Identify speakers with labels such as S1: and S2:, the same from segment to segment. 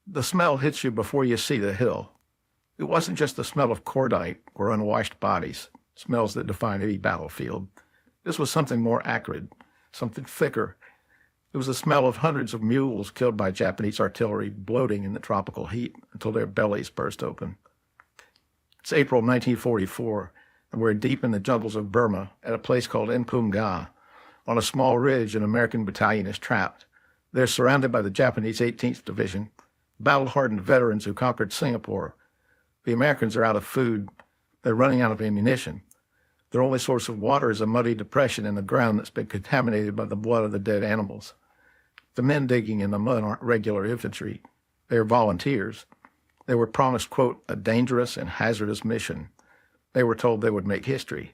S1: The smell hits you before you see the hill. It wasn't just the smell of cordite or unwashed bodies, smells that define any battlefield. This was something more acrid, something thicker. It was the smell of hundreds of mules killed by Japanese artillery bloating in the tropical heat until their bellies burst open. It's April 1944, and we're deep in the jungles of Burma at a place called Npumga. On a small ridge, an American battalion is trapped. They're surrounded by the Japanese 18th Division, battle-hardened veterans who conquered Singapore. The Americans are out of food. They're running out of ammunition. Their only source of water is a muddy depression in the ground that's been contaminated by the blood of the dead animals. The men digging in the mud aren't regular infantry. They are volunteers. They were promised, quote, a dangerous and hazardous mission. They were told they would make history.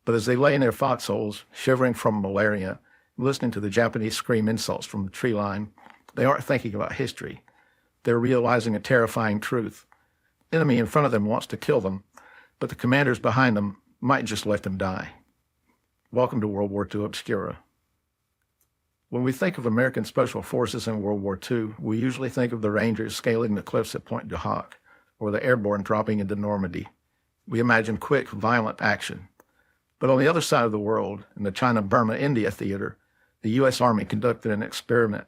S1: But as they lay in their foxholes, shivering from malaria, listening to the Japanese scream insults from the tree line, they aren't thinking about history. They're realizing a terrifying truth. The enemy in front of them wants to kill them, but the commanders behind them might just let them die. Welcome to World War II Obscura. When we think of American Special Forces in World War II, we usually think of the Rangers scaling the cliffs at Point du Hoc, or the airborne dropping into Normandy. We imagine quick, violent action. But on the other side of the world, in the China-Burma-India theater, the U.S. Army conducted an experiment.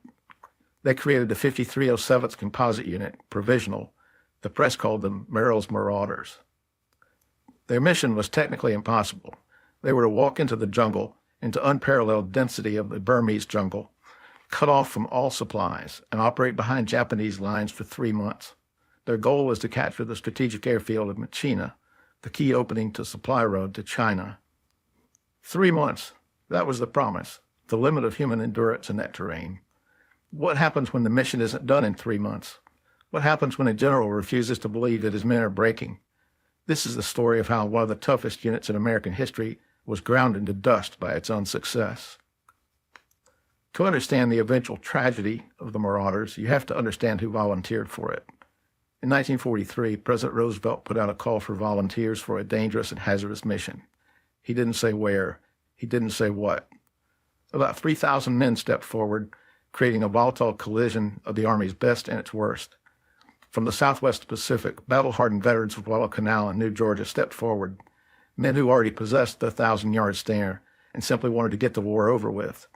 S1: They created the 5307th Composite Unit, provisional. The press called them Merrill's Marauders. Their mission was technically impossible. They were to walk into the jungle, into unparalleled density of the Burmese jungle, cut off from all supplies, and operate behind Japanese lines for 3 months. Their goal was to capture the strategic airfield of Myitkyina, the key opening to supply road to China. 3 months, that was the promise, the limit of human endurance in that terrain. What happens when the mission isn't done in 3 months? What happens when a general refuses to believe that his men are breaking? This is the story of how one of the toughest units in American history was ground into dust by its own success. To understand the eventual tragedy of the Marauders, you have to understand who volunteered for it. In 1943, President Roosevelt put out a call for volunteers for a dangerous and hazardous mission. He didn't say where. He didn't say what. About 3,000 men stepped forward, creating a volatile collision of the Army's best and its worst. From the Southwest Pacific, battle-hardened veterans of Guadalcanal and New Georgia stepped forward, men who already possessed the 1,000-yard stare and simply wanted to get the war over with.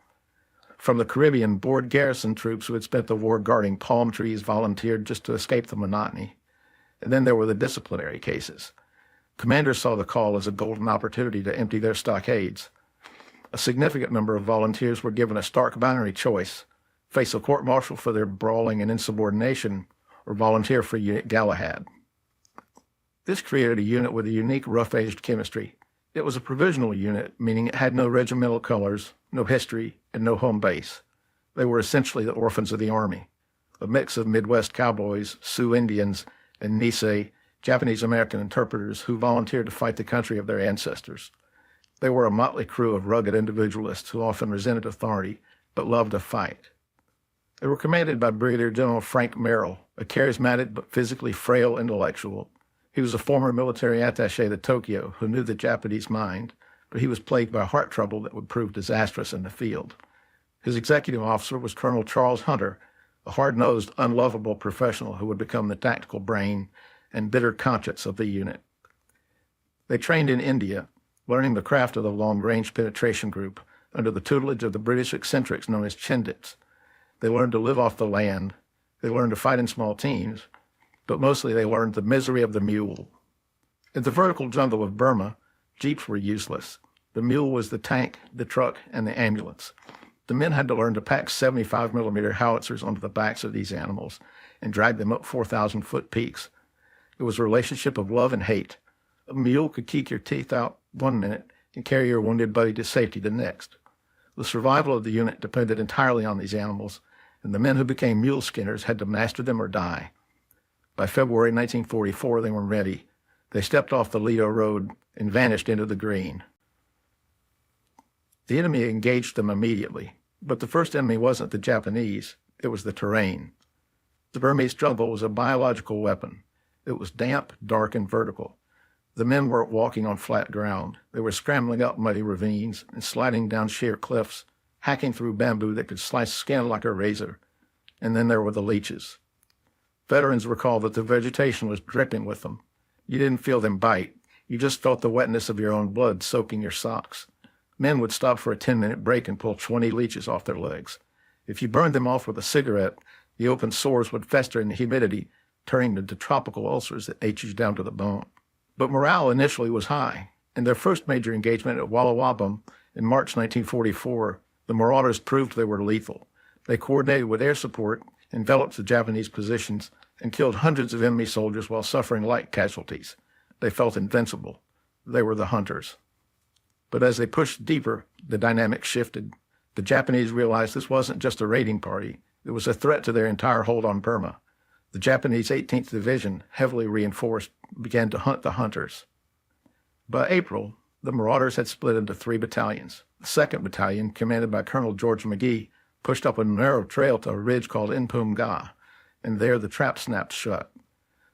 S1: From the Caribbean, bored garrison troops who had spent the war guarding palm trees volunteered just to escape the monotony. And then there were the disciplinary cases. Commanders saw the call as a golden opportunity to empty their stockades. A significant number of volunteers were given a stark binary choice: face a court-martial for their brawling and insubordination, or volunteer for Unit Galahad. This created a unit with a unique rough-edged chemistry. It was a provisional unit, meaning it had no regimental colors, no history, and no home base. They were essentially the orphans of the Army, a mix of Midwest cowboys, Sioux Indians, and Nisei, Japanese-American interpreters who volunteered to fight the country of their ancestors. They were a motley crew of rugged individualists who often resented authority, but loved to fight. They were commanded by Brigadier General Frank Merrill, a charismatic but physically frail intellectual. He was a former military attaché to Tokyo who knew the Japanese mind, but he was plagued by heart trouble that would prove disastrous in the field. His executive officer was Colonel Charles Hunter, a hard-nosed, unlovable professional who would become the tactical brain and bitter conscience of the unit. They trained in India, learning the craft of the long-range penetration group under the tutelage of the British eccentrics known as Chindits. They learned to live off the land. They learned to fight in small teams, but mostly they learned the misery of the mule. In the vertical jungle of Burma, jeeps were useless. The mule was the tank, the truck, and the ambulance. The men had to learn to pack 75mm howitzers onto the backs of these animals and drag them up 4,000-foot peaks. It was a relationship of love and hate. A mule could keep your teeth out 1 minute and carry your wounded buddy to safety the next. The survival of the unit depended entirely on these animals, and the men who became mule skinners had to master them or die. By February 1944, they were ready. They stepped off the Lido Road and vanished into the green. The enemy engaged them immediately, but the first enemy wasn't the Japanese, it was the terrain. The Burmese jungle was a biological weapon. It was damp, dark, and vertical. The men weren't walking on flat ground. They were scrambling up muddy ravines and sliding down sheer cliffs, hacking through bamboo that could slice skin like a razor. And then there were the leeches. Veterans recall that the vegetation was dripping with them. You didn't feel them bite. You just felt the wetness of your own blood soaking your socks. Men would stop for a 10-minute break and pull 20 leeches off their legs. If you burned them off with a cigarette, the open sores would fester in the humidity, turning into tropical ulcers that ate you down to the bone. But morale initially was high. In their first major engagement at WWII in March 1944, the Marauders proved they were lethal. They coordinated with air support, enveloped the Japanese positions, and killed hundreds of enemy soldiers while suffering light casualties. They felt invincible. They were the hunters. But as they pushed deeper, the dynamic shifted. The Japanese realized this wasn't just a raiding party. It was a threat to their entire hold on Burma. The Japanese 18th Division, heavily reinforced, began to hunt the hunters. By April, the Marauders had split into 3 battalions. The 2nd Battalion, commanded by Colonel George McGee, pushed up a narrow trail to a ridge called Inpum Ga, and there the trap snapped shut.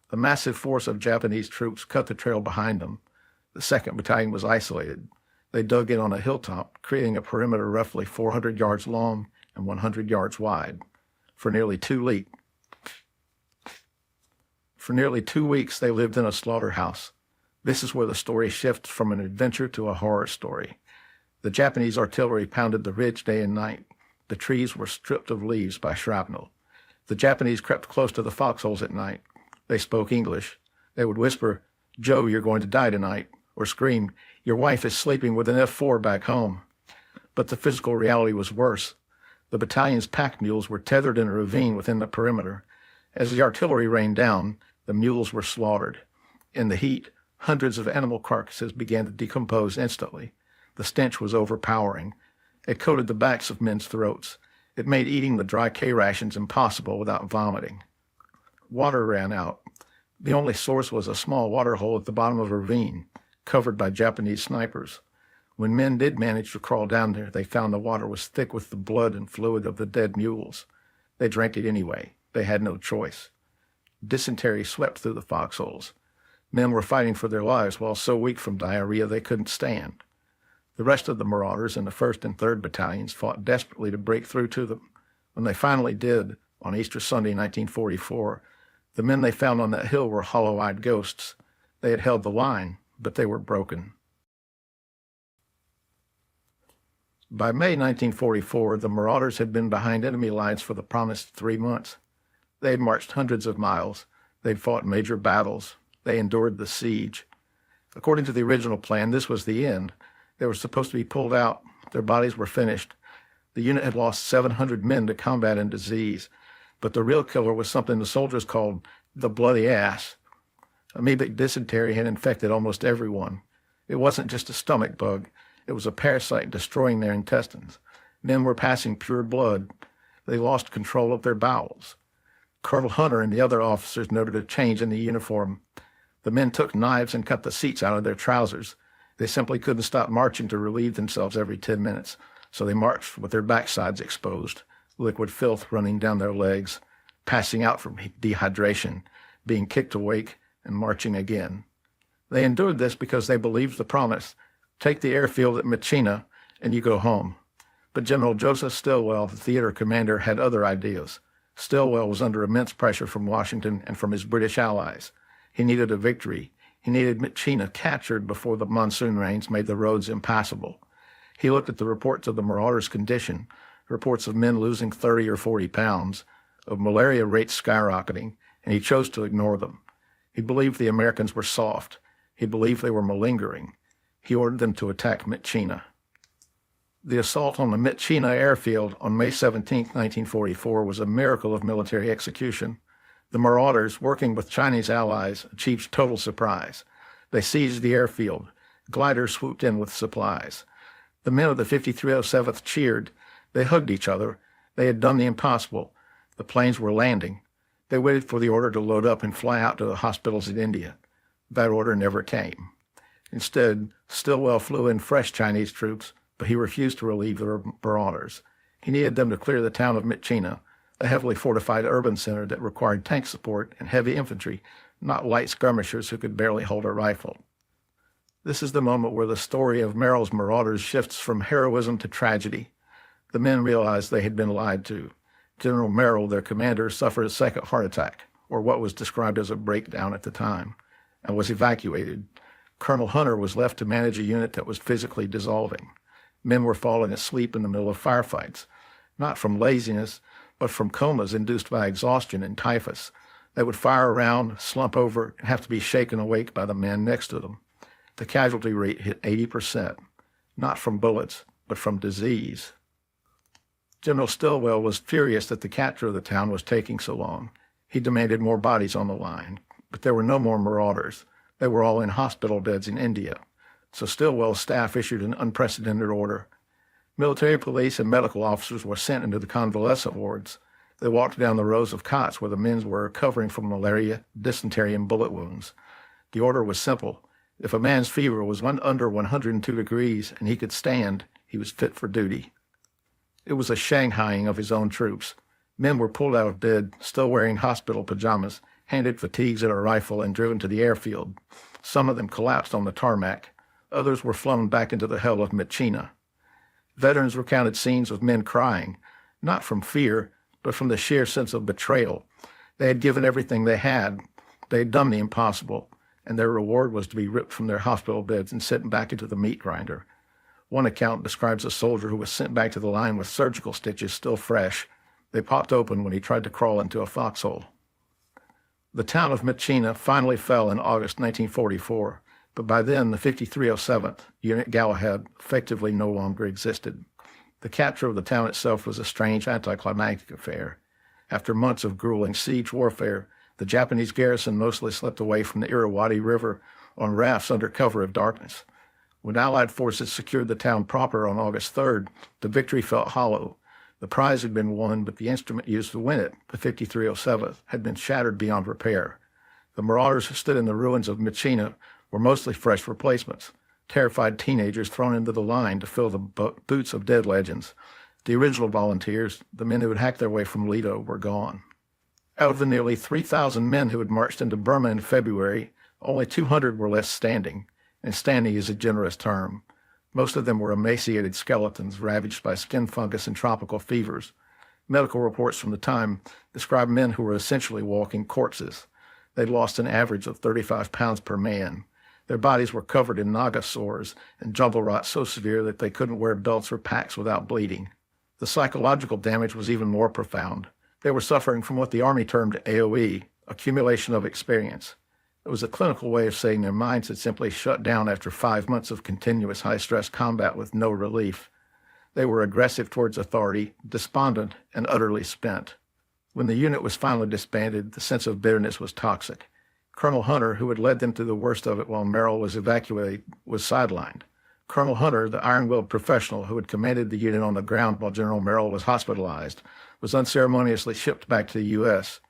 S1: The massive force of Japanese troops cut the trail behind them. The 2nd Battalion was isolated. They dug in on a hilltop, creating a perimeter roughly 400 yards long and 100 yards wide. For nearly 2 weeks, they lived in a slaughterhouse. This is where the story shifts from an adventure to a horror story. The Japanese artillery pounded the ridge day and night. The trees were stripped of leaves by shrapnel. The Japanese crept close to the foxholes at night. They spoke English. They would whisper, "Joe, you're going to die tonight," or scream, "Your wife is sleeping with an F-4 back home." But the physical reality was worse. The battalion's pack mules were tethered in a ravine within the perimeter. As the artillery rained down, the mules were slaughtered. In the heat, hundreds of animal carcasses began to decompose instantly. The stench was overpowering. It coated the backs of men's throats. It made eating the dry K rations impossible without vomiting. Water ran out. The only source was a small water hole at the bottom of a ravine, covered by Japanese snipers. When men did manage to crawl down there, they found the water was thick with the blood and fluid of the dead mules. They drank it anyway. They had no choice. Dysentery swept through the foxholes. Men were fighting for their lives while so weak from diarrhea they couldn't stand. The rest of the Marauders in the 1st and 3rd Battalions fought desperately to break through to them. When they finally did, on Easter Sunday, 1944, the men they found on that hill were hollow-eyed ghosts. They had held the line, but they were broken. By May 1944, the Marauders had been behind enemy lines for the promised 3 months. They had marched hundreds of miles. They'd fought major battles. They endured the siege. According to the original plan, this was the end. They were supposed to be pulled out. Their bodies were finished. The unit had lost 700 men to combat and disease, but the real killer was something the soldiers called the bloody ass. Amoebic dysentery had infected almost everyone. It wasn't just a stomach bug. It was a parasite destroying their intestines. Men were passing pure blood. They lost control of their bowels. Colonel Hunter and the other officers noted a change in the uniform. The men took knives and cut the seats out of their trousers. They simply couldn't stop marching to relieve themselves every 10 minutes, so they marched with their backsides exposed, liquid filth running down their legs, passing out from dehydration, being kicked awake, and marching again. They endured this because they believed the promise, "Take the airfield at Myitkyina, and you go home." But General Joseph Stilwell, the theater commander, had other ideas. Stilwell was under immense pressure from Washington and from his British allies. He needed a victory. He needed Myitkyina captured before the monsoon rains made the roads impassable. He looked at the reports of the Marauders' condition, reports of men losing 30 or 40 pounds, of malaria rates skyrocketing, and he chose to ignore them. He believed the Americans were soft. He believed they were malingering. He ordered them to attack Myitkyina. The assault on the Myitkyina airfield on May 17, 1944, was a miracle of military execution. The Marauders, working with Chinese allies, achieved total surprise. They seized the airfield. Gliders swooped in with supplies. The men of the 5307th cheered. They hugged each other. They had done the impossible. The planes were landing. They waited for the order to load up and fly out to the hospitals in India. That order never came. Instead, Stilwell flew in fresh Chinese troops, but he refused to relieve the Marauders. He needed them to clear the town of Myitkyina, a heavily fortified urban center that required tank support and heavy infantry, not light skirmishers who could barely hold a rifle. This is the moment where the story of Merrill's Marauders shifts from heroism to tragedy. The men realized they had been lied to. General Merrill, their commander, suffered a second heart attack. or what was described as a breakdown at the time, and was evacuated. Colonel Hunter was left to manage a unit that was physically dissolving. Men were falling asleep in the middle of firefights, not from laziness, but from comas induced by exhaustion and typhus. They would fire around, slump over, and have to be shaken awake by the men next to them. The casualty rate hit 80%, not from bullets, but from disease. General Stilwell was furious that the capture of the town was taking so long. He demanded more bodies on the line, but there were no more marauders. They were all in hospital beds in India. So Stilwell's staff issued an unprecedented order. Military police and medical officers were sent into the convalescent wards. They walked down the rows of cots where the men were recovering from malaria, dysentery, and bullet wounds. The order was simple. If a man's fever was under 102 degrees and he could stand, he was fit for duty. It was a shanghaiing of his own troops. Men were pulled out of bed, still wearing hospital pajamas, handed fatigues and a rifle, and driven to the airfield. Some of them collapsed on the tarmac. Others were flown back into the hell of Myitkyina. Veterans recounted scenes of men crying, not from fear, but from the sheer sense of betrayal. They had given everything they had. They had done the impossible, and their reward was to be ripped from their hospital beds and sent back into the meat grinder. One account describes a soldier who was sent back to the line with surgical stitches still fresh. They popped open when he tried to crawl into a foxhole. The town of Myitkyina finally fell in August 1944, but by then the 5307th, Unit Galahad, effectively no longer existed. The capture of the town itself was a strange anticlimactic affair. After months of grueling siege warfare, the Japanese garrison mostly slipped away from the Irrawaddy River on rafts under cover of darkness. When Allied forces secured the town proper on August 3rd, the victory felt hollow. The prize had been won, but the instrument used to win it, the 5307th, had been shattered beyond repair. The Marauders who stood in the ruins of Myitkyina were mostly fresh replacements, terrified teenagers thrown into the line to fill the boots of dead legends. The original volunteers, the men who had hacked their way from Lido, were gone. Out of the nearly 3,000 men who had marched into Burma in February, only 200 were left standing, and standing is a generous term. Most of them were emaciated skeletons ravaged by skin fungus and tropical fevers. Medical reports from the time describe men who were essentially walking corpses. They'd lost an average of 35 pounds per man. Their bodies were covered in naga sores and jumble rot so severe that they couldn't wear belts or packs without bleeding. The psychological damage was even more profound. They were suffering from what the Army termed AOE, accumulation of experience. It was a clinical way of saying their minds had simply shut down after 5 months of continuous high-stress combat with no relief. They were aggressive towards authority, despondent, and utterly spent. When the unit was finally disbanded, the sense of bitterness was toxic. Colonel Hunter, who had led them through the worst of it while Merrill was evacuated, was sidelined. Colonel Hunter, the iron-willed professional who had commanded the unit on the ground while General Merrill was hospitalized, was unceremoniously shipped back to the U.S.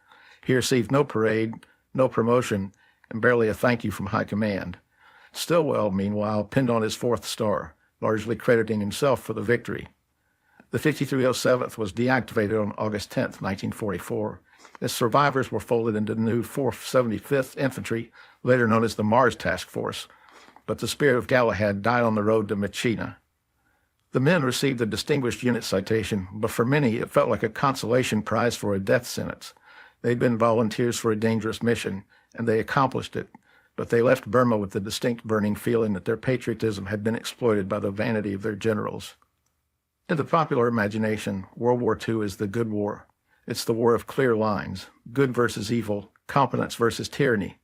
S1: He received no parade, no promotion, and barely a thank you from high command. Stilwell, meanwhile, pinned on his 4th star, largely crediting himself for the victory. The 5307th was deactivated on August 10, 1944. Its survivors were folded into the new 475th Infantry, later known as the Mars Task Force, but the spirit of Galahad died on the road to Myitkyina. The men received a Distinguished Unit Citation, but for many it felt like a consolation prize for a death sentence. They'd been volunteers for a dangerous mission, and they accomplished it, but they left Burma with the distinct burning feeling that their patriotism had been exploited by the vanity of their generals. In the popular imagination, World War II is the good war. It's the war of clear lines, good versus evil, competence versus tyranny.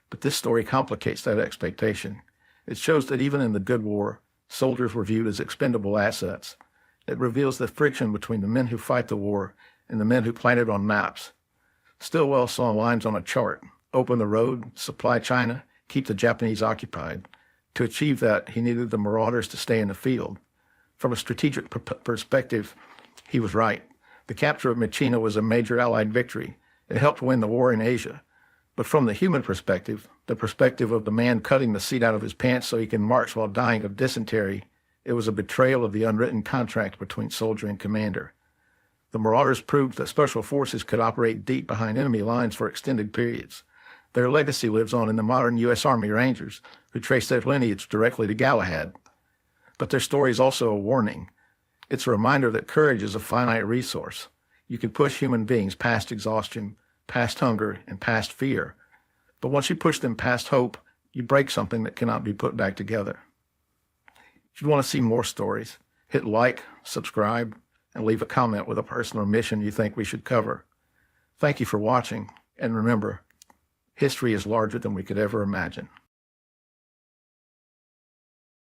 S1: But this story complicates that expectation. It shows that even in the good war, soldiers were viewed as expendable assets. It reveals the friction between the men who fight the war and the men who plant it on maps. Stilwell saw lines on a chart: open the road, supply China, keep the Japanese occupied. To achieve that, he needed the Marauders to stay in the field. From a strategic perspective, he was right. The capture of Myitkyina was a major Allied victory. It helped win the war in Asia. But from the human perspective, the perspective of the man cutting the seat out of his pants so he can march while dying of dysentery, it was a betrayal of the unwritten contract between soldier and commander. The Marauders proved that special forces could operate deep behind enemy lines for extended periods. Their legacy lives on in the modern U.S. Army Rangers, who trace their lineage directly to Galahad. But their story is also a warning. It's a reminder that courage is a finite resource. You can push human beings past exhaustion, past hunger, and past fear. But once you push them past hope, you break something that cannot be put back together. If you want to see more stories, hit like, subscribe, and leave a comment with a person or mission you think we should cover. Thank you for watching, and remember, history is larger than we could ever imagine.